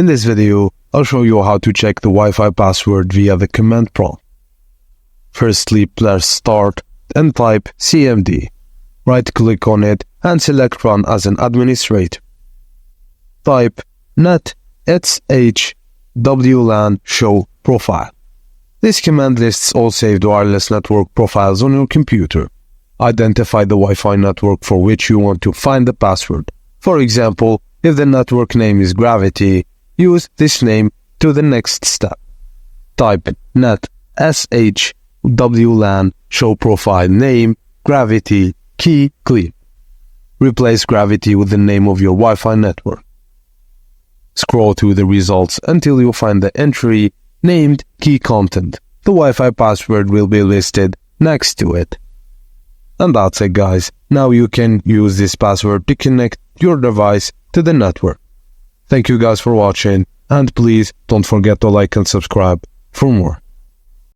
In this video, I'll show you how to check the Wi-Fi password via the command prompt. Firstly, press Start and type CMD. Right-click on it and select Run as an administrator. Type net WLAN show profile. This command lists all saved wireless network profiles on your computer. Identify the Wi-Fi network for which you want to find the password. For example, if the network name is Gravity, use this name to the next step. Type net WLAN show profile name Gravity key clip. Replace Gravity with the name of your Wi-Fi network. Scroll through the results until you find the entry named key content. The Wi-Fi password will be listed next to it. And that's it, guys. Now you can use this password to connect your device to the network. Thank you guys for watching, and please don't forget to like and subscribe for more.